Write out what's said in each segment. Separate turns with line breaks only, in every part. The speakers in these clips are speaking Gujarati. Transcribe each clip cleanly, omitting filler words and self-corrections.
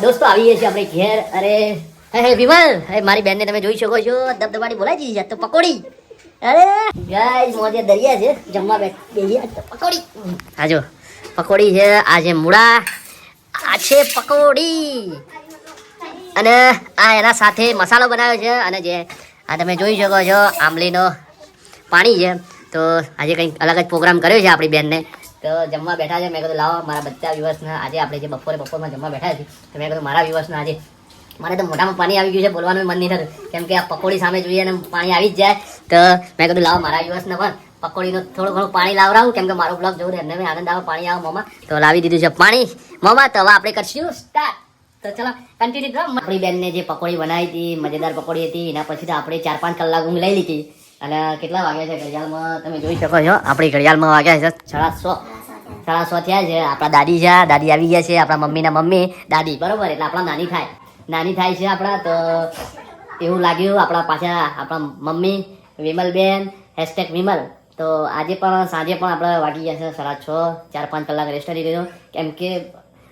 દોસ્તો આવી ગયા છે આપણે ઘેર. અરે હે વિમલ, હે મારી બેનને તમે જોઈ શકો છો, દબદબાટી બોલાવી દીધી છે. તો પકોડી, અરે ગાઈસ મોજે દરિયા છે, જમવા બેઠી તો પકોડી. હા જો પકોડી છે, આ છે મૂળા, આ છે પકોડી, અને આ એના સાથે મસાલો બનાવ્યો છે, અને જે આ તમે જોઈ શકો છો આંબલીનો પાણી છે. તો આજે કંઈક અલગ જ પ્રોગ્રામ કર્યો છે આપણી બેનને, તો જમવા બેઠા છે. મેં કીધું લાવો મારા બધા વ્યુઅર્સના આજે આપણે જે બપોરમાં જમવા બેઠા છીએ, તો મેં કીધું મારા વ્યુઅર્સના આજે મને તો મોઢામાં પાણી આવી ગયું છે, બોલવાનું મન નહીં થતું, કેમ કે આ પકોડી સામે જોઈએ અને પાણી આવી જ જાય. તો મેં કીધું લાવો મારા વ્યુઅર્સને પણ પકોડીનું થોડું ઘણું પાણી લાવરાવું, કેમ કે મારો બ્લોગ જોઉં એમને બી આનંદ આવે, પાણી આવે મોમાં. તો લાવી દીધું છે પાણી મોમાં. તો હવે આપણે કરશું સ્ટાર્ટ. તો ચલો કન્ટિન્યુ કરો. આપણી બેનને જે પકોડી બનાવી હતી, મજેદાર પકોડી હતી, એના પછી તો આપણે 4-5 કલાક ઊંઘ લઈ લીધી. અને કેટલા વાગ્યા છે ઘડિયાળમાં તમે જોઈ શકો છો, આપણી ઘડિયાળમાં વાગ્યા છે 6:30 થયા છે. આપણા દાદી છે, દાદી આવી ગયા છે, આપણા મમ્મીના મમ્મી દાદી, બરોબર, એટલે આપણા નાની થાય છે આપણા. તો એવું લાગ્યું આપણા પાછા આપણા મમ્મી વિમલબેન #વિમલ. તો આજે પણ સાંજે પણ આપણે વાગી ગયા છે 6:30, 4-5 કલાક રેસ્ટ કરી લીધો, કેમ કે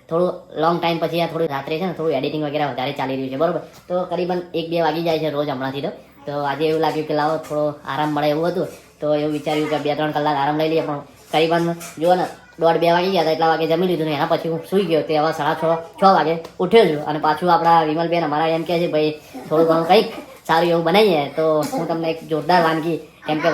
થોડું લોંગ ટાઈમ પછી આ થોડું રાત્રે છે ને થોડું એડિટિંગ વગેરે વધારે ચાલી રહ્યું છે, બરોબર. તો કરીબન 1-2 વાગી જાય છે રોજ હમણાંથી. તો આજે એવું લાગ્યું કે લાવો થોડો આરામ મળે એવું હતું, તો એવું વિચાર્યું કે 2-3 કલાક આરામ લઈ લઈએ. પણ કરીબન જુઓ ને 1:30-2 વાગી ગયા હતા, એટલા વાગે જમી લીધું ને એના પછી હું સૂઈ ગયો. તે હવે 6:30 વાગે ઉઠ્યો છું. અને પાછું આપણા વિમલબેન અમારા એમ કહે છે ભાઈ થોડું ઘણું કંઈક સારું એવું બનાવીએ. તો હું તમને એક જોરદાર વાનગી, કેમ કે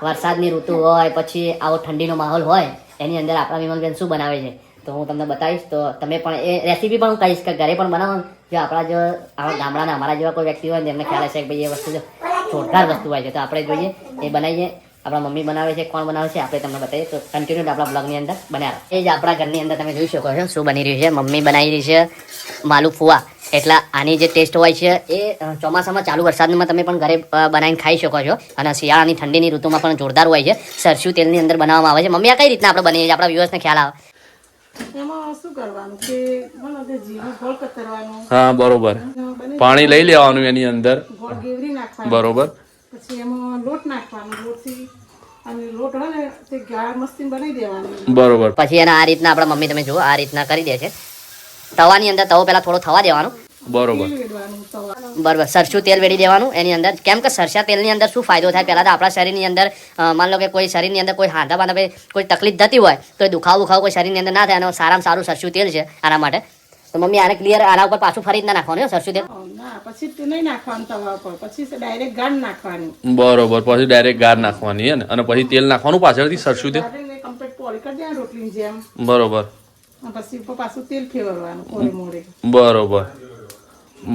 વરસાદની ઋતુ હોય પછી આવો ઠંડીનો માહોલ હોય, એની અંદર આપણા વિમલબેન શું બનાવે છે તો હું તમને બતાવીશ. તો તમે પણ એ રેસીપી પણ હું કહીશ કે ઘરે પણ બનાવો. જો આપણા ગામડાના અમારા જેવા કોઈ વ્યક્તિ હોય ને એમને ખ્યાલ હશે કે ભાઈ એ વસ્તુ જોરદાર વસ્તુ હોય છે, તો આપણે જોઈએ એ બનાવીએ. આપણા મમ્મી બનાવે છે, કોણ બનાવે છે આપણે તમને બતાવીએ. તો કન્ટિન્યુ આપણા બ્લોગની અંદર બનાવો. એ જ આપણા ઘરની અંદર તમે જોઈ શકો છો શું બની રહ્યું છે. મમ્મી બનાવી રહી છે માલુ ફુવા. એટલે આની જે ટેસ્ટ હોય છે એ ચોમાસામાં ચાલુ વરસાદમાં તમે પણ ઘરે બનાવીને ખાઈ શકો છો, અને શિયાળાની ઠંડીની ઋતુમાં પણ જોરદાર હોય છે. સરસ્યું તેલની અંદર બનાવવામાં આવે છે. મમ્મી આ કઈ રીતના આપણે બનાવીએ છીએ, આપણા વ્યુઅર્સને ખ્યાલ આવે?
એમાં શું કરવાનું કે જીરું ગોળ કતરવાનું.
હા બરોબર. પાણી લઈ લેવાનું એની અંદર,
ગોળ ગેવરી નાખવાનું.
બરોબર.
પછી એમાં લોટ નાખવાનો, લોટથી અને લોટ હોય ને તે ગાળ મસ્તી બનાવી દેવાની.
બરોબર.
પછી એના આ રીતના આપણા મમ્મી તમે જુઓ આ રીતના કરી દે છે. તવાની અંદર તવો પેલા થોડો થવા દેવાનો,
બરોબર.
તેલ વેડવાનું તવા.
બરાબર. સરસું તેલ વેડી દેવાનું એની અંદર, કેમ કે સરસા તેલની અંદર શું ફાયદો થાય, પહેલાં તો આપણા શરીરની અંદર માન લો કે કોઈ શરીરની અંદર કોઈ હાંધા બાંધા કોઈ તકલીફ થતી હોય તો એ દુખાવો કોઈ શરીરની અંદર ના થાય, અને સારામાં સારું સરસું તેલ છે આના માટે. તો મમ્મી આને ક્લિયર આના ઉપર પાછું ફરી ના નાખવાનું સરસું તેલ?
ના, પછી તે નહીં નાખવાનું તવા પર, પછી ડાયરેક્ટ ગાળ નાખવાની.
બરોબર. પછી ડાયરેક્ટ ગાર નાખવાની હે ને, અને પછી તેલ નાખવાનું પાછળથી સરસું તેલ.
કમ્પ્લીટ પોળી કરી દેવાનું રોટલીની જેમ.
બરોબર.
પછી ઉપર પાછું તેલ ફેરવવાનું કોરે મોરે.
બરોબર.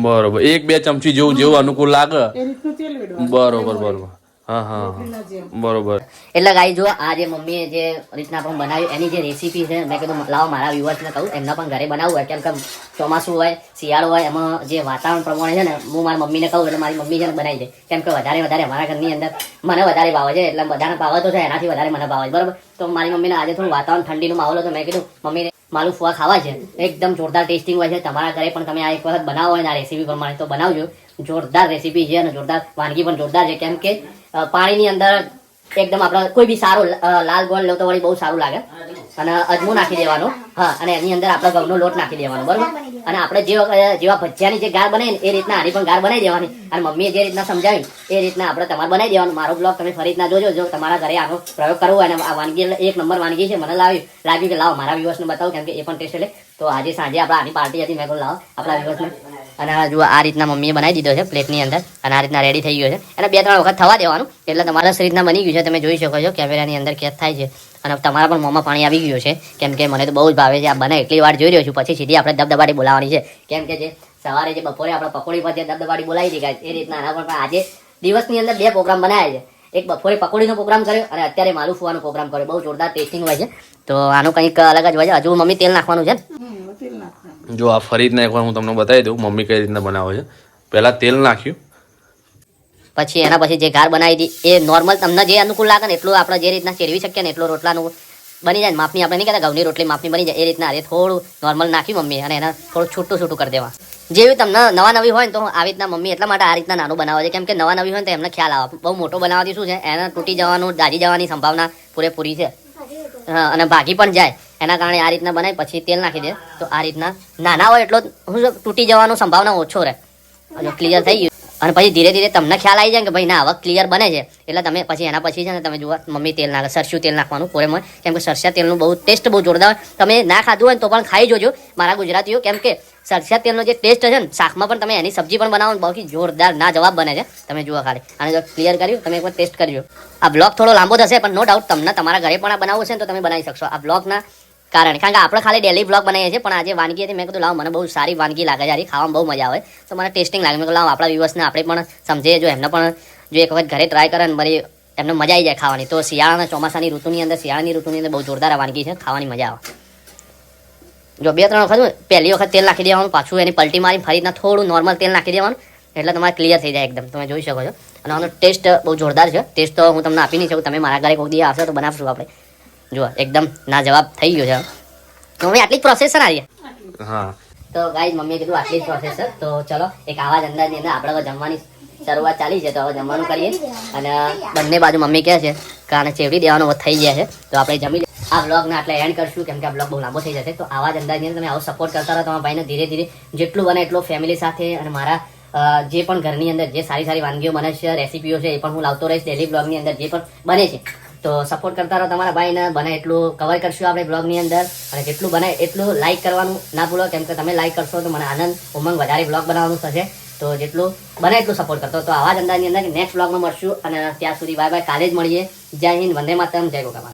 બરોબર. 1-2 ચમચી જેવું અનુકૂળ લાગે.
એ રીતનું તેલ વેડવાનું.
બરોબર બરોબર. હા હા
રોટલીના જેમ.
બરોબર.
એટલે ગાઈ જો આ જે મમ્મીએ જે રીતના પણ બનાવ્યું એની જે રેસીપી છે, મેં કીધું લાવો મારા વ્યુઅર્સને કહું એમના પણ ઘરે બનાવવું હોય, કેમ કે ચોમાસું હોય શિયાળો હોય એમાં જે વાતાવરણ પ્રમાણે છે ને હું મારી મમ્મીને કહું એટલે મારી મમ્મી છે ને બનાવી દે, કેમ કે વધારે અમારા ઘરની અંદર મને વધારે ભાવે છે. એટલે બધાને ભાવે તો છે, એનાથી વધારે મને ભાવે છે, બરાબર. તો મારી મમ્મીને આજે થોડું વાતાવરણ ઠંડીનું માહોલ હતો, મેં કીધું મમ્મીને માલુ ફુવા ખાવા છે, એકદમ જોરદાર ટેસ્ટિંગ હોય છે. તમારા ઘરે પણ તમે આ એક વખત બનાવો હોય ને આ રેસીપી પ્રમાણે તો બનાવજો. જોરદાર રેસીપી છે અને જોરદાર વાનગી પણ જોરદાર છે, કેમ કે પાણીની અંદર એકદમ આપણે કોઈ બી સારો લાલ ગોળ લો તો વળી બહુ સારું લાગે, અને અજમો નાખી દેવાનો. હા, અને એની અંદર આપણે ઘઉંનો લોટ નાખી દેવાનો, બરોબર. અને આપણે જેવા ભજીયાની જે ગાર બનાવી એ રીતના આની પણ ગાર બનાવી દેવાની, અને મમ્મીએ જે રીતના સમજાવી એ રીતના આપણે તમારે બનાવી દેવાનું. મારો બ્લોગ તમે ફરી રીતના જોજો. જો તમારા ઘરે આનો પ્રયોગ કરવો હોય અને આ વાનગી એક નંબર વાનગી છે, મને લાગ્યું કે લાવો મારા વ્યુઅર્સને બતાવું, કેમ કે એ પણ ટેસ્ટ લે. તો આજે સાંજે આપણે આની પાર્ટી હતી, મેં કહું લાવો આપણા વ્યુઅર્સને. અને જો આ રીતના મમ્મીએ બનાવી દીધો છે પ્લેટની અંદર, અને આ રીતના રેડી થઈ ગયો છે. અને 2-3 વખત થવા દેવાનું એટલે તમારા રીતના બની ગયું છે. તમે જોઈ શકો છો કેમેરાની અંદર કેદ થાય છે, અને તમારા પણ મોંમાં પાણી આવી ગયું છે, કેમ કે મને તો બહુ જ ભાવે છે. આ બને એટલી વાર જોઈ રહ્યો છું, પછી સીધી આપણે દબદબાટી બોલાવવાની છે, કેમ કે જે સવારે જે બપોરે આપણે પકોડી પર જે દબદબાટી બોલાવી હતી એ રીતના આના પર આજે દિવસની અંદર 2 પ્રોગ્રામ બનાવ્યા છે. એક બપોરે પકોડીનો પ્રોગ્રામ કર્યો અને અત્યારે માલુ ફુવાનો પ્રોગ્રામ કર્યો. બહુ જોરદાર ટેસ્ટિંગ હોય છે. તો આનું કંઈક અલગ જ હોય છે. હજુ મમ્મી તેલ નાખવાનું છે ને?
તેલ નાખવાનું.
જો આ ફરી રીતના એકવાર હું તમને બતાવી દઉં મમ્મી કઈ રીતના બનાવે છે. પહેલા તેલ નાખ્યું,
પછી એના પછી જે ગાર બનાવી હતી એ નોર્મલ તમને જે અનુકૂળ લાગે ને એટલું આપણે જે રીતના ચેરવી શકીએ ને એટલો રોટલાનું બની જાય. માપની આપણે નહીં કહેતા ઘઉંની રોટલી માપની બની જાય એ રીતના થોડું નોર્મલ નાખ્યું મમ્મી, અને એને થોડું છૂટું કરી દેવા. જેવી તમને નવી હોય ને તો આવી રીતના મમ્મી એટલા માટે આ રીતના નાનું બનાવે છે, કેમ કે નવી હોય ને તો એમને ખ્યાલ આવે. બહુ મોટો બનાવવાથી શું છે એને તૂટી જવાનું, દાજી જવાની સંભાવના પૂરેપૂરી છે. હા, અને ભાગી પણ જાય એના કારણે આ રીતના બનાવી પછી તેલ નાખી દે તો આ રીતના નાના હોય એટલો તૂટી જવાનો સંભાવના ઓછો રહે. ક્લિયર થઈ ગયું અને પછી ધીરે ધીરે તમને ખ્યાલ આવી જાય કે ભાઈ ના હવે ક્લિયર બને છે એટલે તમે પછી એના પછી છે ને તમે જુઓ મમ્મી તેલ નાખે સરસ્યું તેલ નાખવાનું કોરેમાં કેમ કે સરસ્યા તેલનું બહુ ટેસ્ટ બહુ જોરદાર હોય. તમે ના ખાધું હોય તો પણ ખાઈ જોજો મારા ગુજરાતીઓ, કેમ કે સરસ્યા તેલનો જે ટેસ્ટ છે ને શાકમાં પણ તમે એની સબ્જી પણ બનાવો બહુ જોરદાર ના જવાબ બને છે. તમે જુઓ ખાલી આને જો ક્લિયર કર્યું તમે એકવાર ટેસ્ટ કરજો. આ બ્લોગ થોડો લાંબો થશે પણ નો ડાઉટ તમને તમારા ઘરે પણ આ બનાવવું છે ને તો તમે બનાવી શકશો આ બ્લોગના કારણ કે આપણે ખાલી ડેલી બ્લોગ બનાવીએ છીએ પણ આજે વાનગી હતી મેં કીધું લાવ મને બહુ સારી વાનગી લાગે છે, ખાવામાં બહુ મજા આવે તો મને ટેસ્ટિંગ લાગે. મેં કીધું લાવ આપણા વ્યુઅર્સને આપણે પણ સમજીએ, જો એમને પણ જો એક વખત ઘરે ટ્રાય કરે ને મારી એમને મજા આવી જાય ખાવાની. તો શિયાળાના ચોમાસાની ઋતુની અંદર બહુ જોરદાર વાનગી છે, ખાવાની મજા આવે. જો 2-3 વખત પહેલી વખત તેલ નાખી દેવાનું, પાછું એની પલટી મારી ફરી રીતના થોડું નોર્મલ તેલ નાખી દેવાનું એટલે તમારે ક્લિયર થઈ જાય એકદમ. તમે જોઈ શકો છો અને આનો ટેસ્ટ બહુ જોરદાર છે. ટેસ્ટ તો હું તમને આપી નહીં શકું, તમે મારા ઘરે કોઈ દિવસ આવશો તો બનાવશું આપણે. જો એકદમ ના જવાબ થઈ ગયો છે. તો મમ્મી આટલી જ પ્રોસેસ છે ને આર્ય?
હા
તો ગાઈઝ મમ્મીએ કીધું આટલી જ પ્રોસેસ છે. તો ચલો એક આવા જ અંદાજની અંદર આપણે હવે જમવાની શરૂઆત ચાલી છે તો હવે જમવાનું કરીએ અને બંને બાજુ મમ્મી કહે છે કારણ ચેવડી દેવાનો હવે થઈ ગયા છે તો આપણે જમી લઈએ. આ બ્લોગને આટલે એન્ડ કરશું કેમ કે આ બ્લોગ બહુ લાંબો થઈ જશે. તો આવા જ અંદાજની અંદર તમે આવો સપોર્ટ કરતા રહો તમારા ભાઈને ધીરે ધીરે જેટલું બને એટલું ફેમિલી સાથે અને મારા જે પણ ઘરની અંદર જે સારી સારી વાનગીઓ બને છે રેસીપીઓ છે એ પણ હું લાવતો રહીશ ડેલી બ્લોગની અંદર જે પણ બને છે. તો સપોર્ટ કરતા રહો તમારા ભાઈને, બને એટલું કવર કરશું આપણે બ્લોગની અંદર અને જેટલું બને એટલું લાઇક કરવાનું ના ભૂલો કેમ કે તમે લાઇક કરશો તો મને આનંદ ઉમંગ વધારે બ્લોગ બનાવવાનું થશે. તો જેટલું બને એટલું સપોર્ટ કરતો. તો આવા જ અંદાજની અંદર નેક્સ્ટ બ્લોગમાં મળશું અને ત્યાં સુધી બાય બાય. કાલે જ મળીએ. જય હિન્દ, વંદે માતરમ, જય ગોગા.